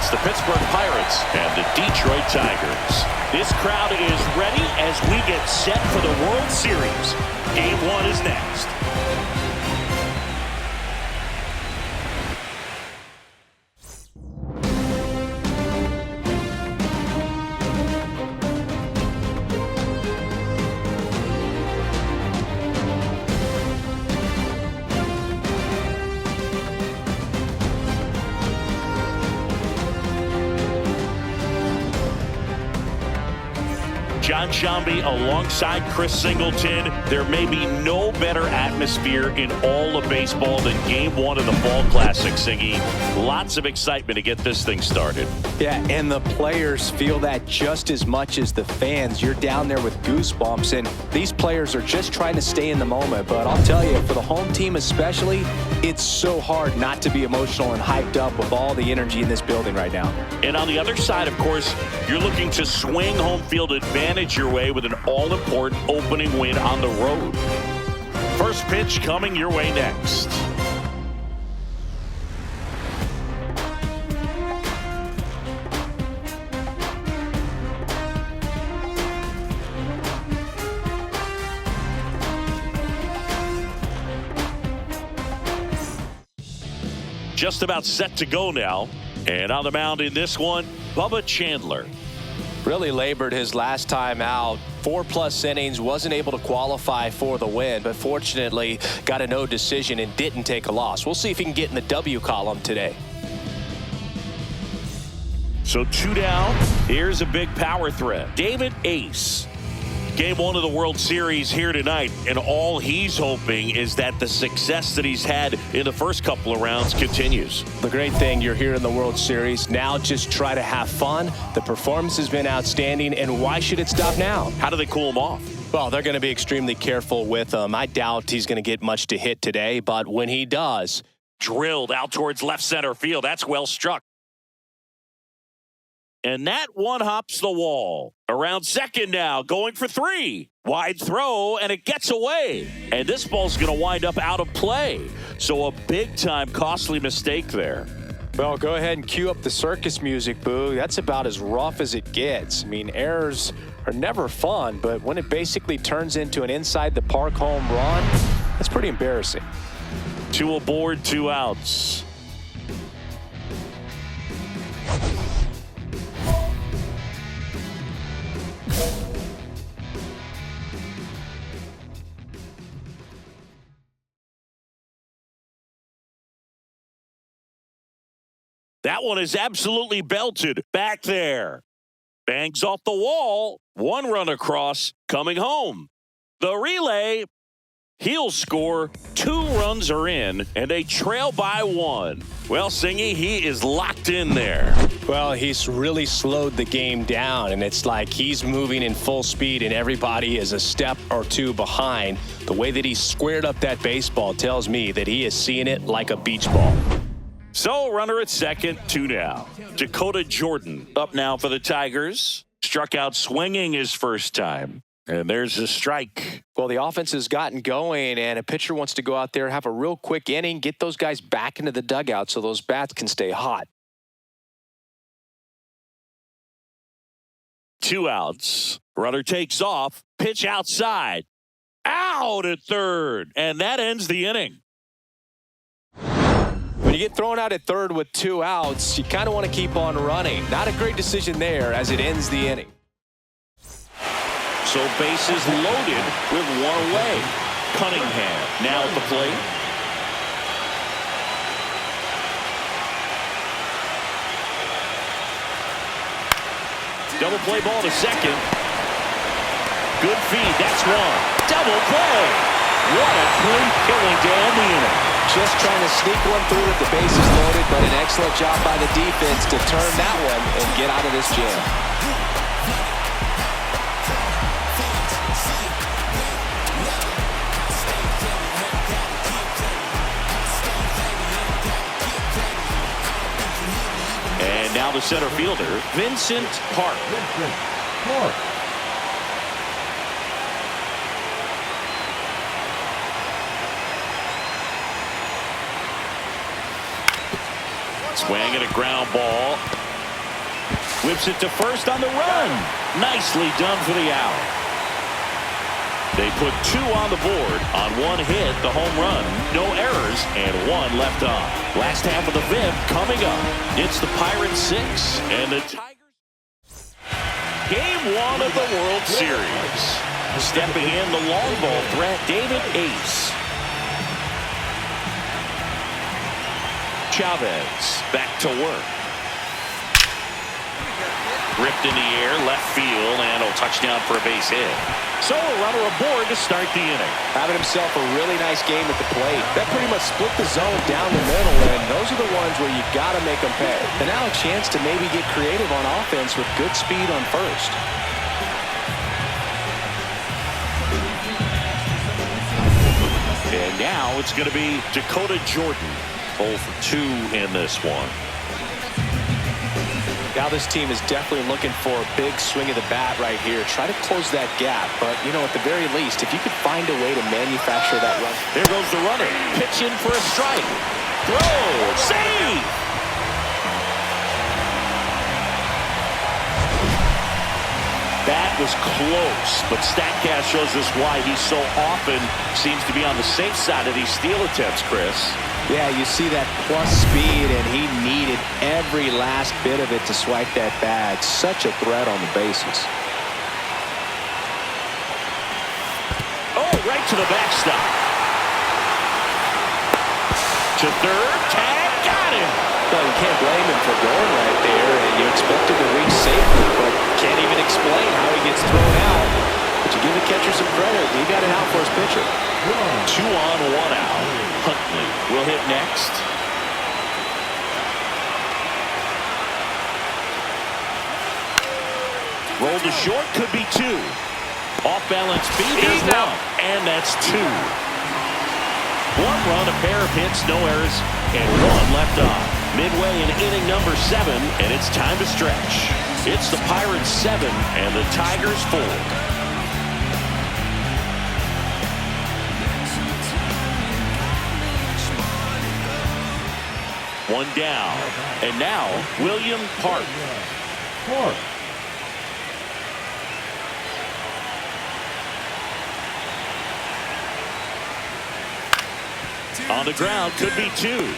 It's the Pittsburgh Pirates and the Detroit Tigers. This crowd is ready as we get set for the World Series. Game 1 is next. John Shambi alongside Chris Singleton. There may be no better atmosphere in all of baseball than Game 1 of the Fall Classic, Singy. Lots of excitement to get this thing started. Yeah, and the players feel that just as much as the fans. You're down there with goosebumps, and these players are just trying to stay in the moment. But I'll tell you, for the home team especially, it's so hard not to be emotional and hyped up with all the energy in this building right now. And on the other side, of course, you're looking to swing home field advantage your way with an all-important opening win on the road. First pitch coming your way next. Just about set to go now. And on the mound in this one, Bubba Chandler. Really labored his last time out. 4+ innings, wasn't able to qualify for the win, but fortunately got a no decision and didn't take a loss. We'll see if he can get in the W column today. So 2 down. Here's a big power threat. David Ace. Game 1 of the World Series here tonight, and all he's hoping is that the success that he's had in the first couple of rounds continues. The great thing, you're here in the World Series. Now just try to have fun. The performance has been outstanding, and why should it stop now? How do they cool him off? Well, they're going to be extremely careful with him. I doubt he's going to get much to hit today, but when he does. Drilled out towards left center field. That's well struck. And that one hops the wall. Around second now, going for 3. Wide throw, and it gets away. And this ball's going to wind up out of play. So a big-time costly mistake there. Well, go ahead and cue up the circus music, Boo. That's about as rough as it gets. I mean, errors are never fun, but when it basically turns into an inside-the-park home run, that's pretty embarrassing. 2 aboard, 2 outs. That one is absolutely belted back there. Bangs off the wall. 1 run across, coming home. The relay, he'll score. 2 runs are in, and they trail by 1. Well, Singy, he is locked in there. Well, he's really slowed the game down, and it's like he's moving in full speed, and everybody is a step or 2 behind. The way that he squared up that baseball tells me that he is seeing it like a beach ball. So, runner at second, 2 down. Dakota Jordan up now for the Tigers. Struck out swinging his first time. And there's a strike. Well, the offense has gotten going, and a pitcher wants to go out there, have a real quick inning, get those guys back into the dugout so those bats can stay hot. 2 outs. Runner takes off. Pitch outside. Out at third. And that ends the inning. When you get thrown out at third with 2 outs, you kind of want to keep on running. Not a great decision there as it ends the inning. So bases loaded with 1 away. Cunningham now at the plate. Double play ball to second. Good feed. That's 1. Double play. What a clean killing to end the inning. Just trying to sneak one through with the bases loaded, but an excellent job by the defense to turn that one and get out of this jam. And now the center fielder, Vincent Park. Swing and a ground ball. Whips it to first on the run. Nicely done for the out. They put 2 on the board on 1 hit, the home run. No errors and 1 left on. Last half of the 5th coming up. It's the Pirates 6 and the Tigers. Game 1 of the World Series. Stepping in the long ball threat, David Ace. Chavez back to work. Ripped in the air, left field, and a touchdown for a base hit. So a runner aboard to start the inning. Having himself a really nice game at the plate. That pretty much split the zone down the middle, and those are the ones where you got to make them pay. And now a chance to maybe get creative on offense with good speed on first. And now it's going to be Dakota Jordan. 0 for 2 in this one. Now this team is definitely looking for a big swing of the bat right here. Try to close that gap. But, you know, at the very least, if you could find a way to manufacture that run. There goes the runner. Pitch in for a strike. Throw. Save. That was close, but StatCast shows us why he so often seems to be on the safe side of these steal attempts, Chris. Yeah, you see that plus speed, and he needed every last bit of it to swipe that bag. Such a threat on the bases. Oh, right to the backstop. To third, tag, got him. Well, you can't blame him for going right there, and you expect him to reach safely, but can't even explain how he gets thrown out. But you give the catcher some credit. He got it out for his pitcher. 2 on, 1 out. Huntley will hit next. Roll to short, could be 2. Off balance beat, there's 1. And that's 2. 1 run, a pair of hits, no errors, and 1 left on. Midway in inning number 7, and it's time to stretch. It's the Pirates 7 and the Tigers 4. One down. And now, William Park. On the ground, could be 2.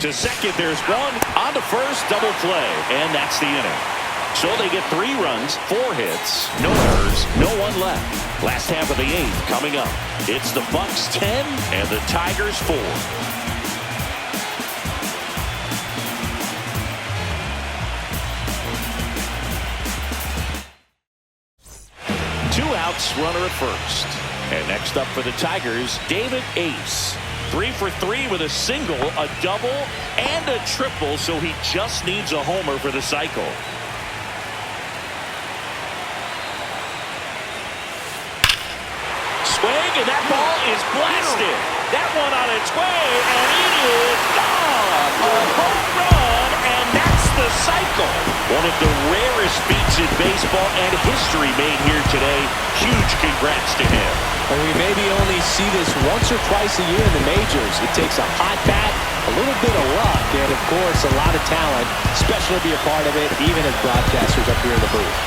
To second, there's 1. On to first, double play. And that's the inning. So they get 3 runs, 4 hits, no errors, no 1 left. Last half of the 8th coming up. It's the Bucks 10 and the Tigers 4. 2 outs, runner at first. And next up for the Tigers, David Ace. 3 for 3 with a single, a double, and a triple, so he just needs a homer for the cycle. Swing, and that ball is blasted. That one on its way, and it is gone. A home run, and that's the cycle. One of the rarest feats in baseball and history made here today. Huge congrats to him. And we maybe only see this once or twice a year in the majors. It takes a hot bat, a little bit of luck, and of course a lot of talent. Special to be a part of it, even as broadcasters up here in the booth.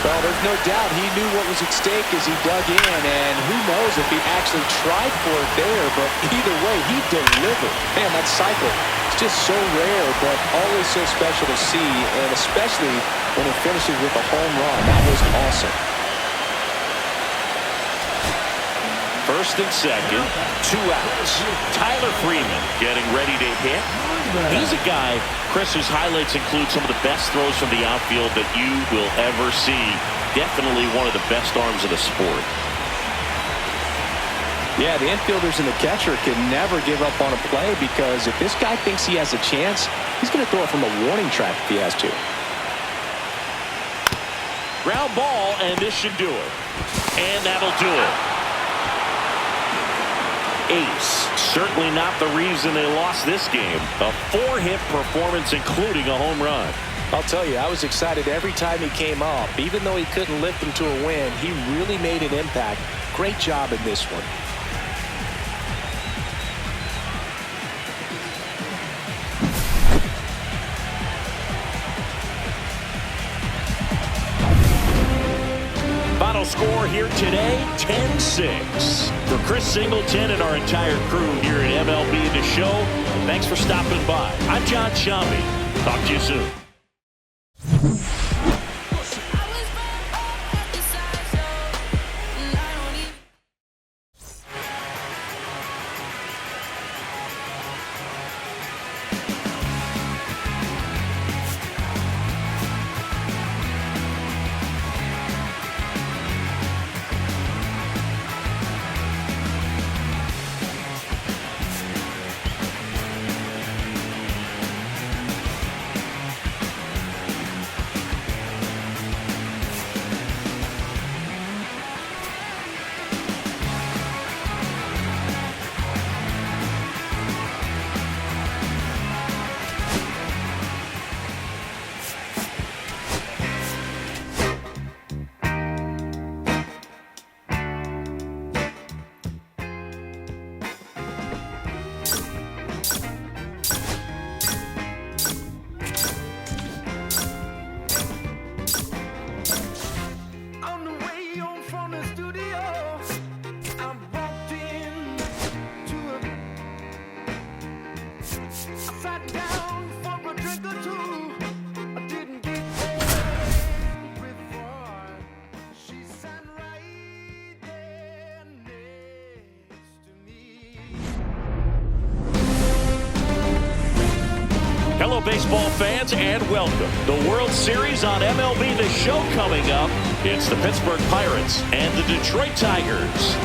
Well, there's no doubt he knew what was at stake as he dug in, and who knows if he actually tried for it there, but either way, he delivered. Man, that cycle is just so rare, but always so special to see, and especially when it finishes with a home run. That was awesome. First and second, 2 outs. Tyler Freeman getting ready to hit. He's a guy, Chris, whose highlights include some of the best throws from the outfield that you will ever see. Definitely one of the best arms of the sport. Yeah, the infielders and the catcher can never give up on a play, because if this guy thinks he has a chance, he's going to throw it from a warning track if he has to. Ground ball, and this should do it. And that'll do it. Ace, certainly not the reason they lost this game. A 4-hit performance, including a home run. I'll tell you, I was excited every time he came up. Even though he couldn't lift them to a win, he really made an impact. Great job in this one. final score here today, 10-6. For Chris Singleton and our entire crew here at MLB The Show, thanks for stopping by. I'm John Shambi. Talk to you soon. Hello, baseball fans, and welcome. The World Series on MLB The Show coming up. It's the Pittsburgh Pirates and the Detroit Tigers.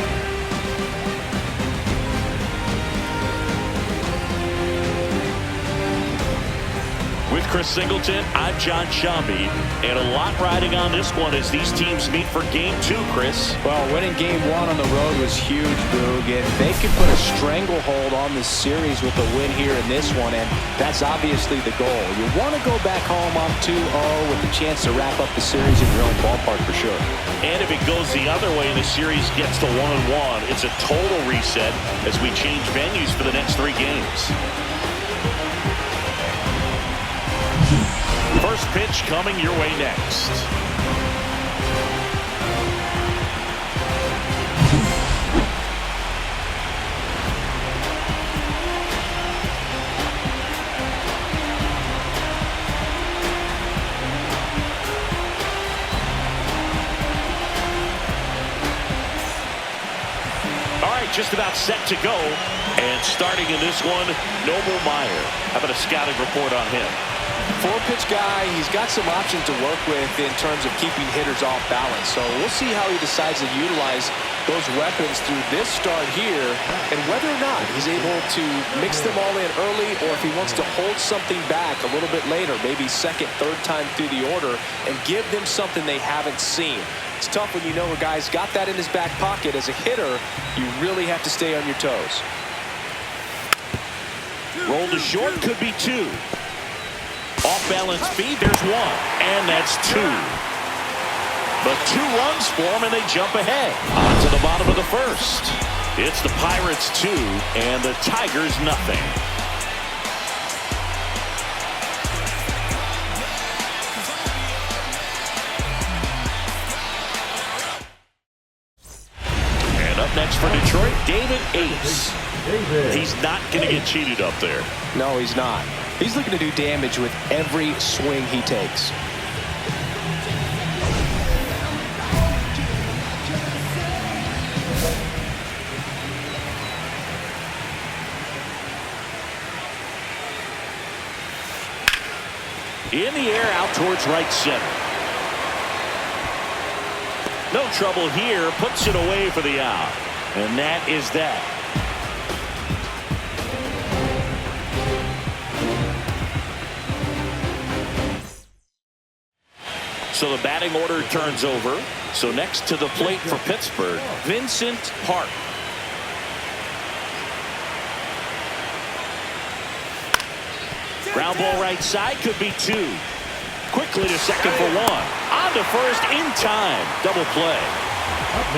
With Chris Singleton, I'm John Shambi, and a lot riding on this one as these teams meet for Game 2, Chris. Well, winning Game 1 on the road was huge, Boog, and they could put a stranglehold on this series with a win here in this one, and that's obviously the goal. You want to go back home on 2-0 with a chance to wrap up the series in your own ballpark for sure. And if it goes the other way and the series gets to 1-1, it's a total reset as we change venues for the next 3 games. First pitch coming your way next. All right, just about set to go. And starting in this one, Noble Meyer. How about a scouting report on him? 4-pitch guy, he's got some options to work with in terms of keeping hitters off balance. So we'll see how he decides to utilize those weapons through this start here and whether or not he's able to mix them all in early or if he wants to hold something back a little bit later, maybe second, third time through the order and give them something they haven't seen. It's tough when you know a guy's got that in his back pocket. As a hitter, you really have to stay on your toes. Roll to short, could be 2. Off-balance speed, there's 1, and that's 2. But 2 runs for them, and they jump ahead. On to the bottom of the first. It's the Pirates 2, and the Tigers nothing. And up next for Detroit, David Ace. He's not going to get cheated up there. No, he's not. He's looking to do damage with every swing he takes. In the air, out towards right center. No trouble here, puts it away for the out. And that is that. So the batting order turns over. So next to the plate for Pittsburgh, Vincent Hart. Ground ball right side, could be 2. Quickly to second for 1. On to first in time. Double play.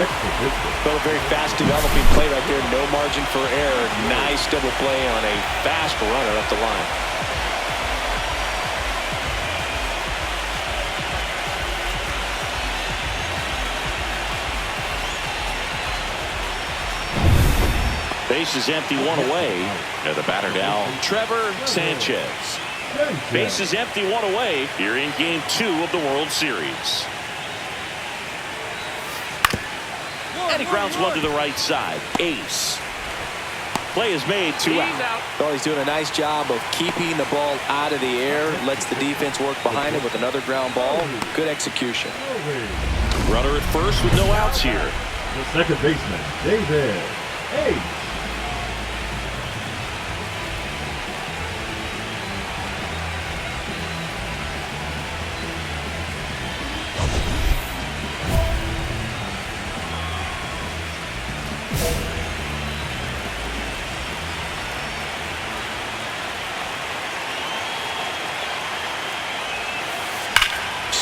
Well, a very fast developing play right there. No margin for error. Nice double play on a fast runner up the line. Base is empty, one away. And the batter now, Trevor Sanchez. Base is empty, one away here in Game 2 of the World Series. And he grounds one to the right side. Ace. Play is made, 2 out. Well, he's doing a nice job of keeping the ball out of the air. Lets the defense work behind it with another ground ball. Good execution. Runner at first with no outs here. The second baseman, David Ace.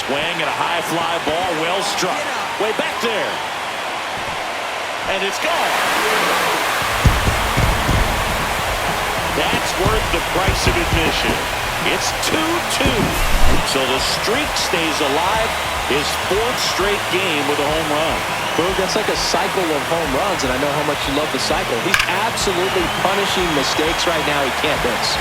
Swing and a high fly ball, well struck. Way back there. And it's gone. That's worth the price of admission. It's 2-2. So the streak stays alive. His 4th straight game with a home run. Berg, that's like a cycle of home runs, and I know how much you love the cycle. He's absolutely punishing mistakes right now he can't miss.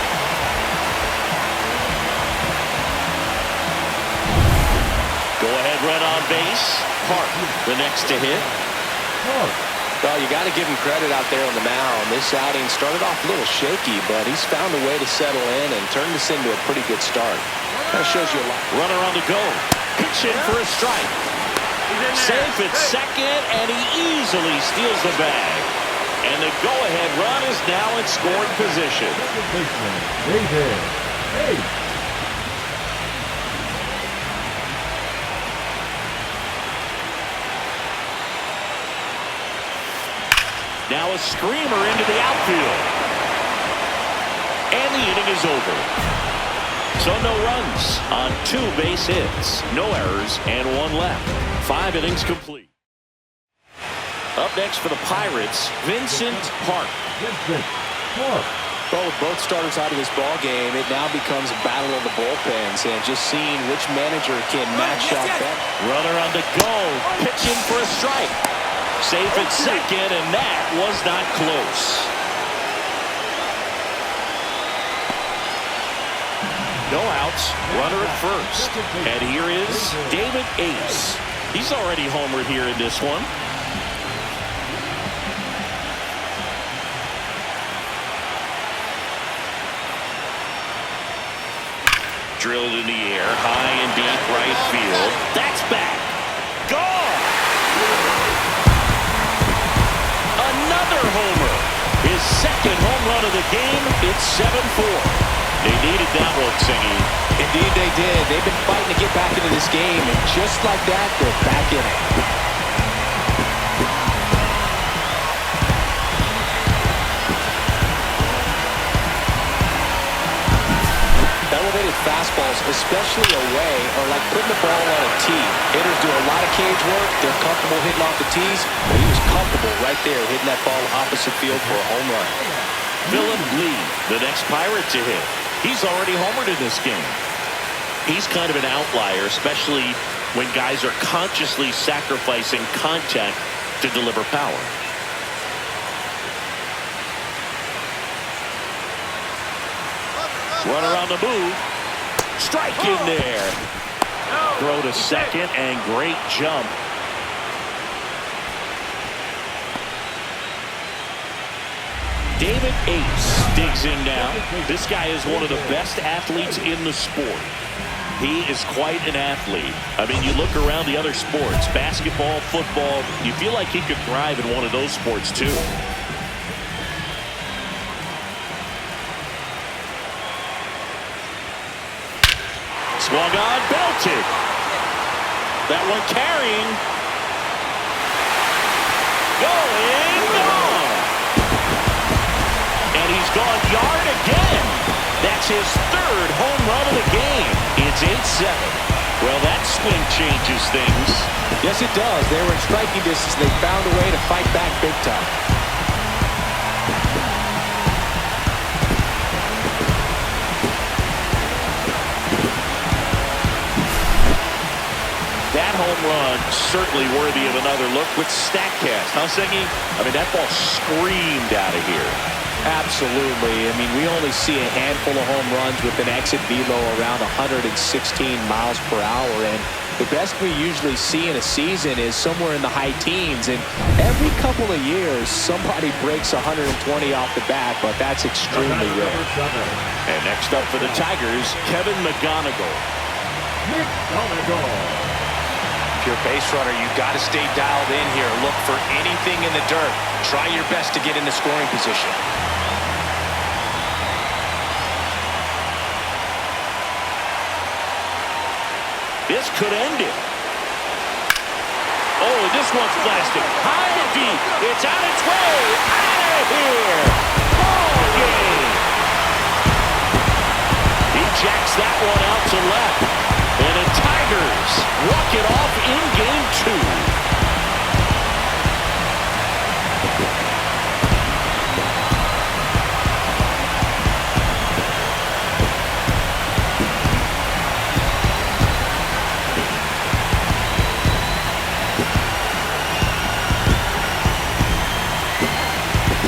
Go-ahead run on base. Hart, the next to hit. Well, you got to give him credit out there on the mound. This outing started off a little shaky, but he's found a way to settle in and turn this into a pretty good start. Kind of shows you a lot. Runner on the go. Pitch in for a strike. Safe at second, and he easily steals the bag. And the go-ahead run is now in scoring position. Second baseman, David Ace. Now a screamer into the outfield. And the inning is over. So no runs on 2 base hits, no errors, and 1 left. 5 innings complete. Up next for the Pirates, Vincent Hart. Well, with both starters out of this ball game, it now becomes a battle of the bullpens, and just seeing which manager can match up better. Runner on the go, pitching for a strike. Safe at second, and that was not close. No outs, runner at first. And here is David Ace. He's already homered here in this one. Drilled in the air, high and deep right field. That's back. Gone! Another homer. His 2nd home run of the game. It's 7-4. They needed that one, Singy. Indeed they did. They've been fighting to get back into this game, and just like that, they're back in it. Elevated fastballs, especially away, are like putting the ball on a tee. Hitters do a lot of cage work. They're comfortable hitting off the tees. But he was comfortable right there hitting that ball opposite field for a home run. Philip Lee, the next Pirate to hit. He's already homered in this game. He's kind of an outlier, especially when guys are consciously sacrificing contact to deliver power. Runner on the move. Strike in there. Throw to second, and great jump. David Ace digs in now. This guy is one of the best athletes in the sport. He is quite an athlete. I mean, you look around the other sports, basketball, football, you feel like he could thrive in one of those sports too. Swung on, belted. That one carrying. Going, gone. And he's gone yard again. That's his 3rd home run of the game. It's 8-7. Well, that swing changes things. Yes, it does. They were in striking distance. They found a way to fight back big time. That home run, certainly worthy of another look with StatCast. Huh, Singy? I mean, that ball screamed out of here. Absolutely. I mean, we only see a handful of home runs with an exit velo around 116 miles per hour, and the best we usually see in a season is somewhere in the high teens, and every couple of years somebody breaks 120 off the bat, but that's extremely rare. And next up for the Tigers, Kevin McGonigal. If you're a base runner, you've got to stay dialed in here. Look for anything in the dirt. Try your best to get in the scoring position. This could end it. Oh, this one's plastic. High and deep. It's on its way. Out of here. Ball game. He jacks that one out to left. And the Tigers walk it off in game 2.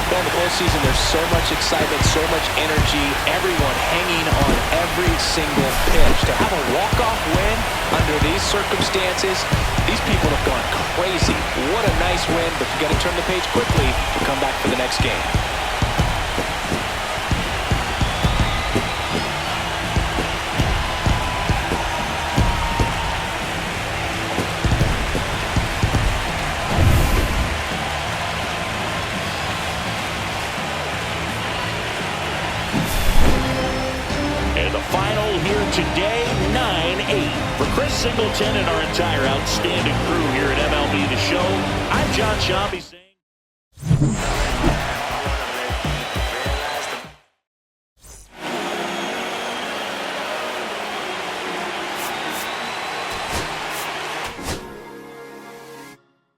In the postseason, there's so much excitement, so much energy, everyone hanging on every single pitch. To have a walk-off win under these circumstances, these people have gone crazy. What a nice win, but you got to turn the page quickly to come back for the next game. Final here today, 9-8. For Chris Singleton and our entire outstanding crew here at MLB The Show, I'm John Shambi saying...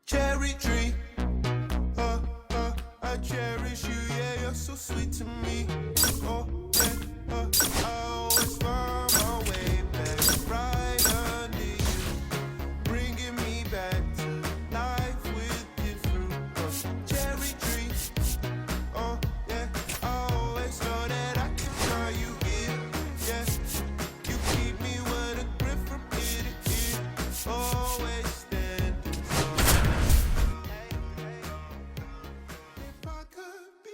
Cherry tree, I cherish you, yeah, you're so sweet to me. Oh, yeah, I always find my way back right under you, bringing me back to life with your fruit. Cherry tree, oh, yeah, I always know that I can find you here, yeah. You keep me with a grip from ear to ear, always standing tall. If I could be.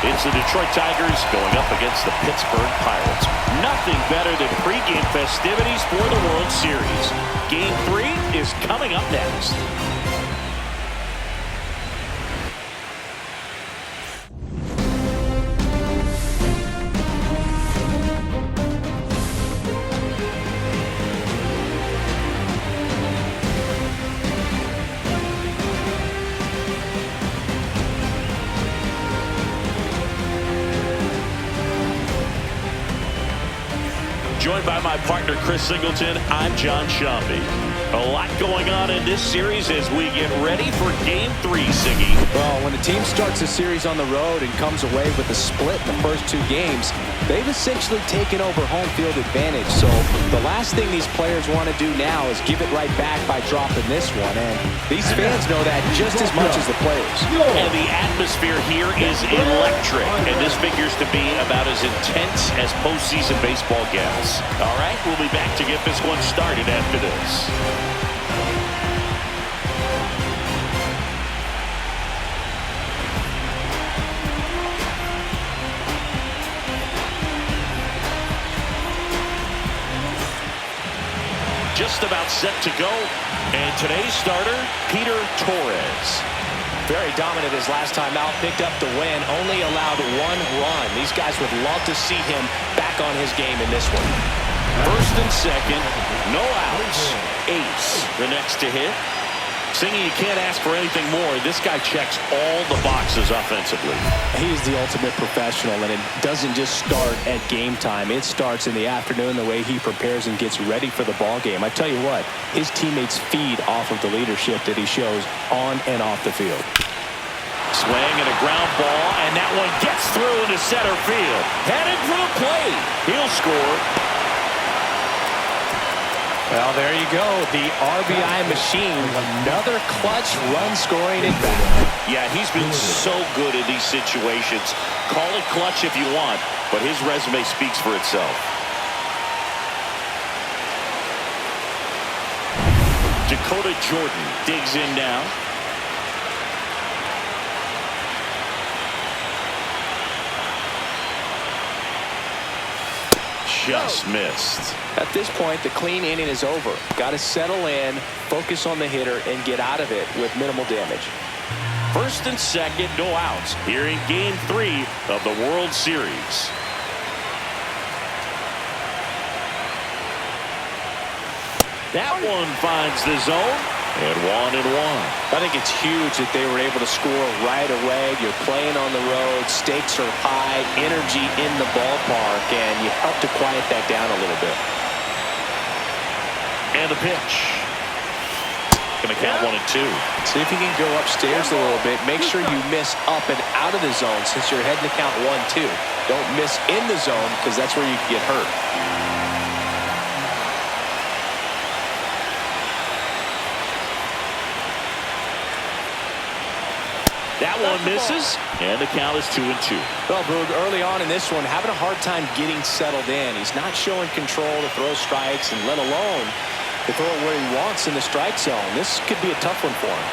It's the Detroit Tigers going up against the Pittsburgh Pirates. Nothing better than pregame festivities for the World Series. Game 3 is coming up next. Joined by my partner, Chris Singleton, I'm John Shambi. A lot going on in this series as we get ready for Game 3, Siggy. Well, when a team starts a series on the road and comes away with a split in the first 2 games, they've essentially taken over home field advantage. So the last thing these players want to do now is give it right back by dropping this one. And these fans know that just as much as the players. And the atmosphere here is electric. And this figures to be about as intense as postseason baseball gets. All right, we'll be back to get this one started after this. Just about set to go. And today's starter, Peter Torres. Very dominant his last time out, picked up the win, only allowed 1 run. These guys would love to see him back on his game in this one. First and second, no outs. Ace, the next to hit. Singing, you can't ask for anything more. This guy checks all the boxes offensively. He's the ultimate professional, and it doesn't just start at game time. It starts in the afternoon, the way he prepares and gets ready for the ball game. I tell you what, his teammates feed off of the leadership that he shows on and off the field. Swing and a ground ball, and that one gets through into center field. Headed for the plate. He'll score. Well, there you go. The RBI machine. Another clutch run scoring at bat. Yeah, he's been so good in these situations. Call it clutch if you want, but his resume speaks for itself. Dakota Jordan digs in now. Just missed. At this point, the clean inning is over. Got to settle in, focus on the hitter, and get out of it with minimal damage. First and second, no outs here in Game 3 of the World Series. That one finds the zone, and 1-1. I think it's huge that they were able to score right away. You're playing on the road, stakes are high, energy in the ballpark, and you help to quiet that down a little bit. And the pitch. Going to count 1-2. See if you can go upstairs a little bit. Make sure you miss up and out of the zone since you're heading to count 1-2. Don't miss in the zone because that's where you can get hurt. That one misses, and the count is 2-2. Well, Boog, early on in this one, having a hard time getting settled in. He's not showing control to throw strikes, and let alone to throw it where he wants in the strike zone. This could be a tough one for him.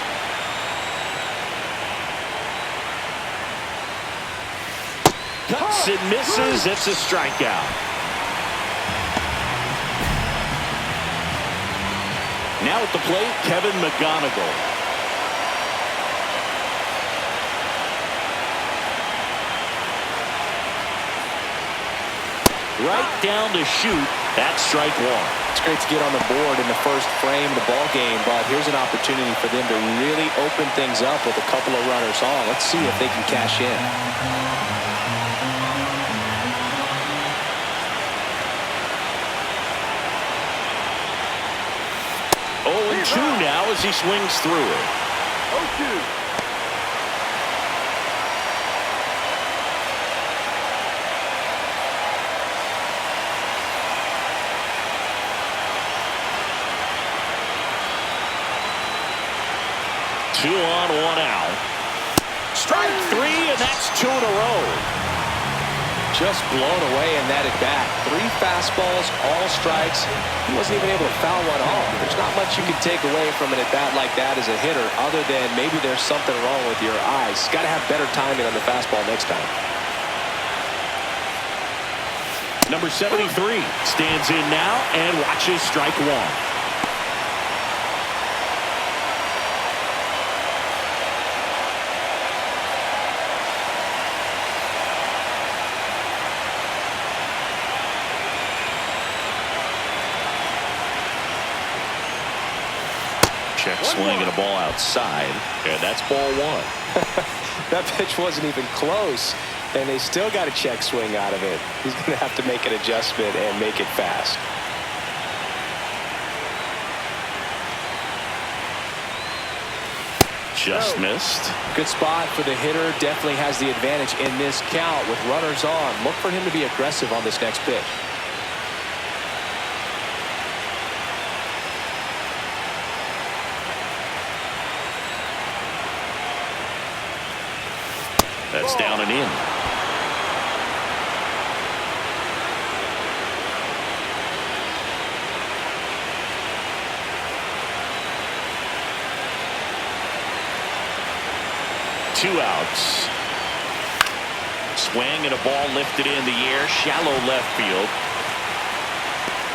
Cuts and misses. It's a strikeout. Now at the plate, Kevin McGonigal. Right down to shoot. That's strike 1. It's great to get on the board in the first frame of the ball game, but here's an opportunity for them to really open things up with a couple of runners on. Let's see if they can cash in. 0-2 now as he swings through it. 0-2. 2 on, 1 out. Strike 3, and that's 2 in a row. Just blown away in that at bat. 3 fastballs, all strikes. He wasn't even able to foul one off. There's not much you can take away from an at bat like that as a hitter, other than maybe there's something wrong with your eyes. Got to have better timing on the fastball next time. Number 73 stands in now and watches strike 1. Check swing and a ball outside, and that's ball 1. That pitch wasn't even close, and they still got a check swing out of it. He's going to have to make an adjustment and make it fast. Just missed. Good spot for the hitter. Definitely has the advantage in this count with runners on. Look for him to be aggressive on this next pitch. That's down and in. Two outs. Swing and a ball lifted in the air, shallow left field.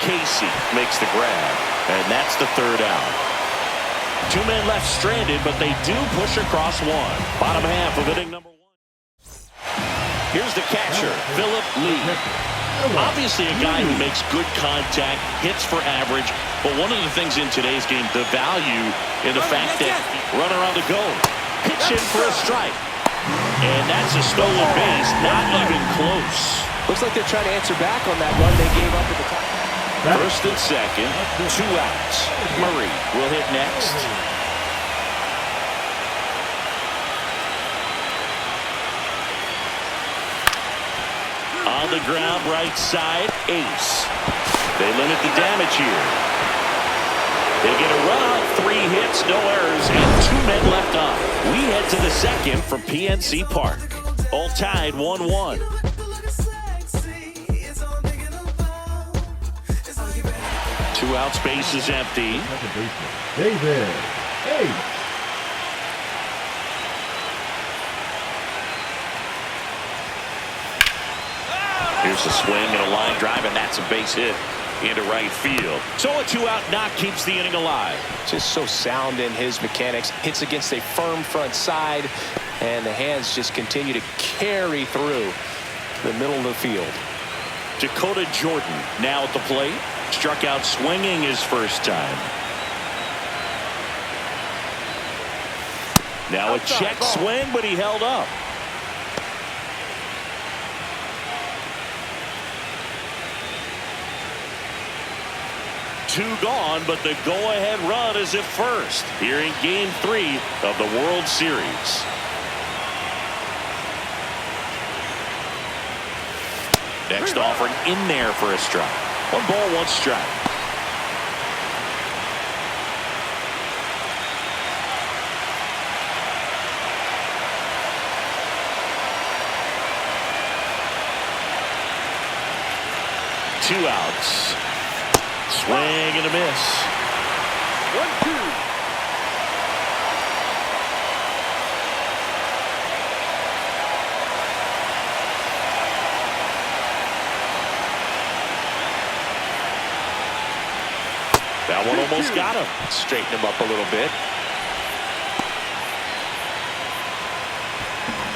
Casey makes the grab, and that's the 3rd out. 2 men left stranded, but they do push across 1. Bottom half of inning number 1. Here's the catcher, Philip Lee. Obviously a guy who makes good contact, hits for average, but one of the things in today's game, the value in the fact that runner on the go, pitch in for a strike. And that's a stolen base, not even close. Looks like they're trying to answer back on that run they gave up at the top. First and second, 2 outs. Murray will hit next. On the ground, right side, ace. They limit the damage here. They get a run out, 3 hits, no errors, and 2 men left on. We head to the second from PNC Park. All tied 1-1. 2 outs, base is empty. David. Hey. Here's a swing and a line drive, and that's a base hit into right field. So a 2-out knock keeps the inning alive. Just so sound in his mechanics. Hits against a firm front side, and the hands just continue to carry through the middle of the field. Dakota Jordan now at the plate. Struck out swinging his first time. Now a check swing, but he held up. Two gone, but the go-ahead run is at first here in Game 3 of the World Series. Next offering in there for a strike. 1 ball, 1 strike. Two outs. Swing and a miss. 1-2. That one almost got him. Straighten him up a little bit.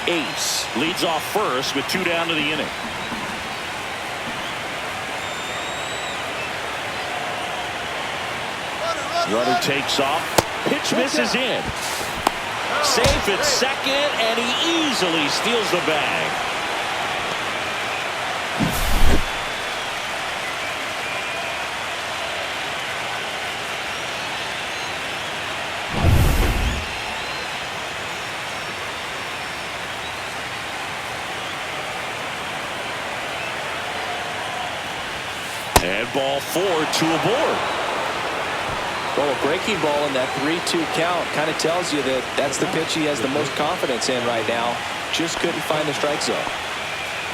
Ace leads off first with 2 down to the inning. Runner takes off. Pitch misses in. Safe at second, and he easily steals the bag. And ball 4, 2 aboard. Well, a breaking ball in that 3-2 count kind of tells you that that's the pitch he has the most confidence in right now. Just couldn't find the strike zone.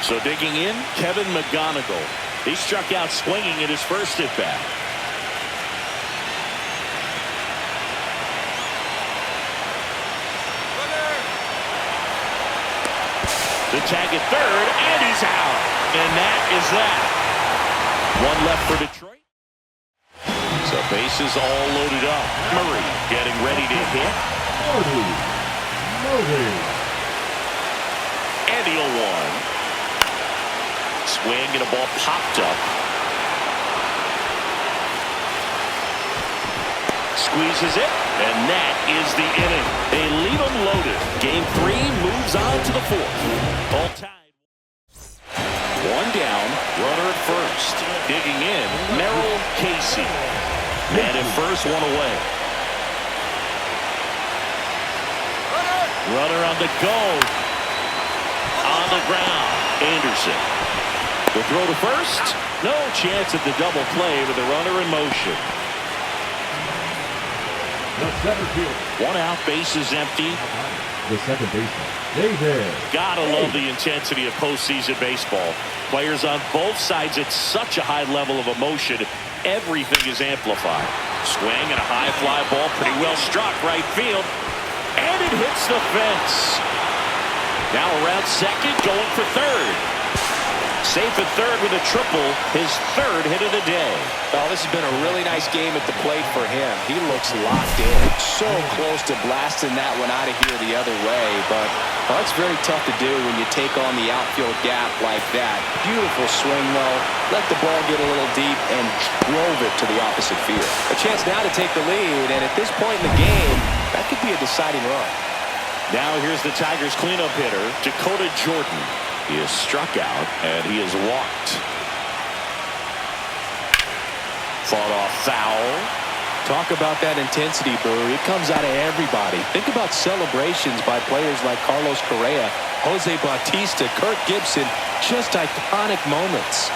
So digging in, Kevin McGonigal. He struck out swinging at his first at bat. The tag at third, and he's out. And that is that. 1 left for Detroit. So bases all loaded up. Murray getting ready to hit. Murray. And he'll 1. Swing and a ball popped up. Squeezes it, and that is the inning. They leave him loaded. Game 3 moves on to the 4th. All tied. 1 down, runner at first. Digging in, Merrill Casey. Man at first, 1 away. Runner on the go. On the ground, Anderson. The throw to first. No chance at the double play with the runner in motion. The center field. 1 out, base is empty. The second baseman, David. Gotta love the intensity of postseason baseball. Players on both sides at such a high level of emotion. Everything is amplified. Swing and a high fly ball, pretty well struck right field. And it hits the fence. Now around second, going for third. Safe at third with a triple, his third hit of the day. Oh, this has been a really nice game at the plate for him. He looks locked in. So close to blasting that one out of here the other way, but it's very tough to do when you take on the outfield gap like that. Beautiful swing, though. Let the ball get a little deep and drove it to the opposite field. A chance now to take the lead, and at this point in the game, that could be a deciding run. Now here's the Tigers cleanup hitter, Dakota Jordan. He is struck out, and he is walked. Fought off foul. Talk about that intensity, Boo. It comes out of everybody. Think about celebrations by players like Carlos Correa, Jose Bautista, Kirk Gibson. Just iconic moments.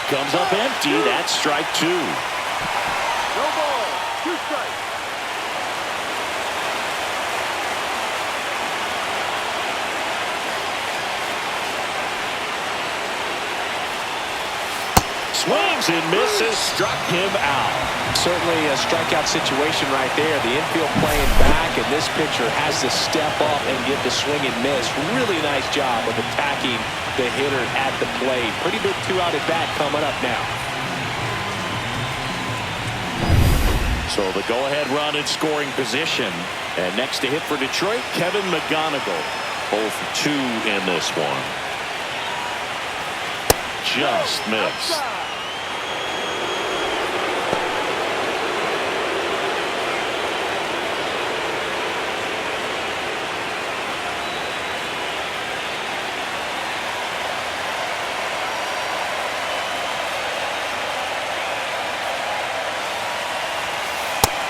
Comes up empty. That's strike two. No ball. 2 strikes. Swings and misses, struck him out. Certainly a strikeout situation right there. The infield playing back, and this pitcher has to step up and get the swing and miss. Really nice job of attacking the hitter at the plate. Pretty big 2-out at bat coming up now. So the go-ahead run in scoring position. And next to hit for Detroit, Kevin McGonigal. 0 for 2 in this one. Just missed.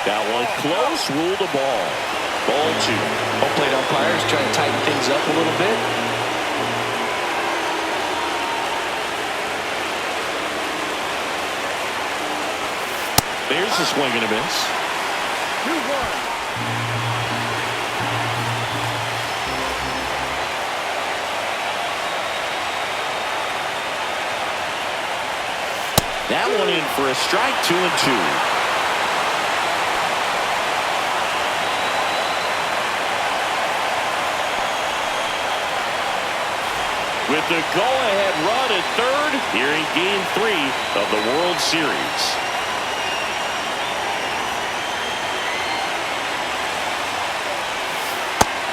That one close, ruled the ball. Ball 2. Home plate umpires trying to tighten things up a little bit. There's the swing and a miss. 2-1. That one in for a strike, 2-2. With the go-ahead run at third here in Game 3 of the World Series.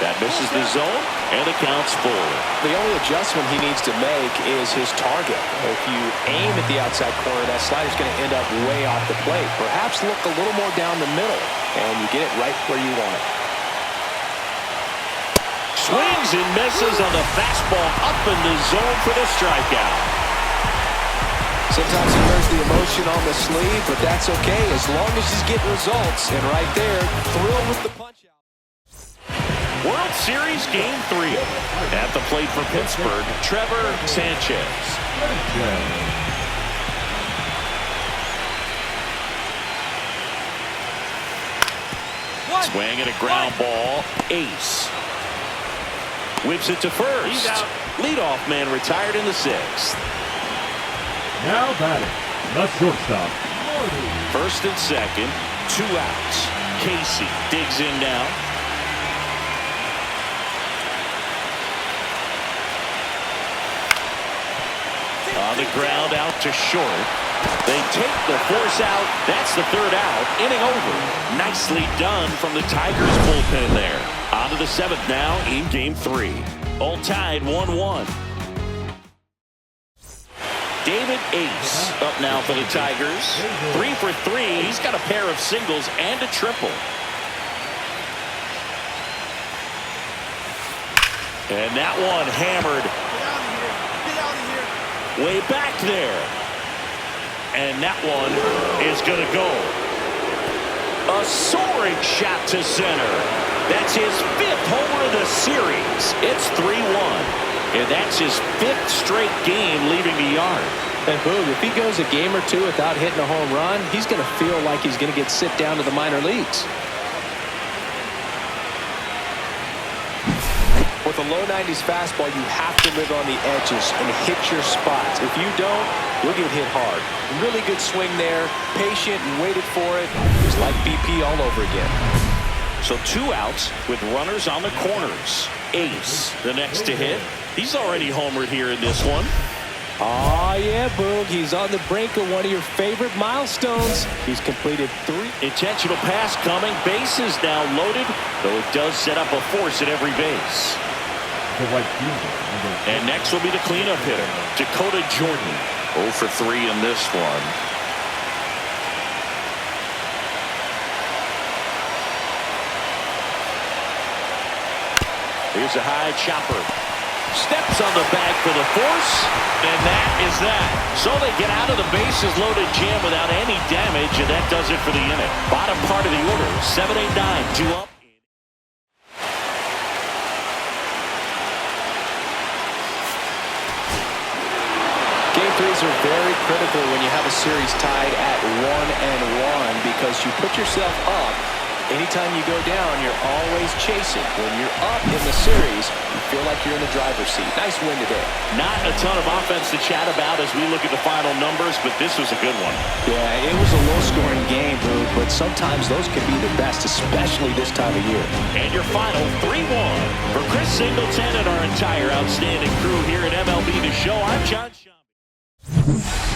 That misses the zone, and the count's full. The only adjustment he needs to make is his target. If you aim at the outside corner, that slider's going to end up way off the plate. Perhaps look a little more down the middle, and you get it right where you want it. Swings and misses on the fastball up in the zone for the strikeout. Sometimes he wears the emotion on the sleeve, but that's okay as long as he's getting results. And right there, thrilled with the punch-out. World Series Game 3. At the plate for Pittsburgh, Trevor Sanchez. Swing and a ground ball. Ace. Whips it to first. He's out. Leadoff man retired in the 6th. Now batting, the shortstop. First and second, 2 outs. Casey digs in now. On the ground out to short. They take the force out. That's the 3rd out. Inning over. Nicely done from the Tigers bullpen there. On to the 7th now in Game 3. All tied 1-1. David Ace up now for the Tigers. 3 for 3. He's got a pair of singles and a triple. And that one hammered. Get out of here. Way back there. And that one is going to go. A soaring shot to center. That's his 5th homer of the series. It's 3-1. And that's his 5th straight game leaving the yard. And boom, if he goes a game or 2 without hitting a home run, he's going to feel like he's going to get sit down to the minor leagues. With a low 90s fastball, you have to live on the edges and hit your spots. If you don't, you'll get hit hard. Really good swing there, patient and waited for it. It was like BP all over again. So 2 outs with runners on the corners. ace, the next to hit. He's already homered here in this one. Oh, yeah, Boog. He's on the brink of one of your favorite milestones. He's completed 3. Intentional pass coming. Bases now loaded, though it does set up a force at every base. And next will be the cleanup hitter, Dakota Jordan. 0 for 3 in this one. Here's a high chopper. Steps on the bag for the force, and that is that. So they get out of the bases loaded jam without any damage, and that does it for the inning. Bottom part of the order, 7, 8, 9, 2 up. Game threes are very critical when you have a series tied at 1-1 because you put yourself up. Anytime you go down, you're always chasing. When you're up in the series, you feel like you're in the driver's seat. Nice win today. Not a ton of offense to chat about as we look at the final numbers, but this was a good one. Yeah, it was a low-scoring game, Boog, but sometimes those can be the best, especially this time of year. And your final 3-1. For Chris Singleton and our entire outstanding crew here at MLB The Show, I'm John Schaub.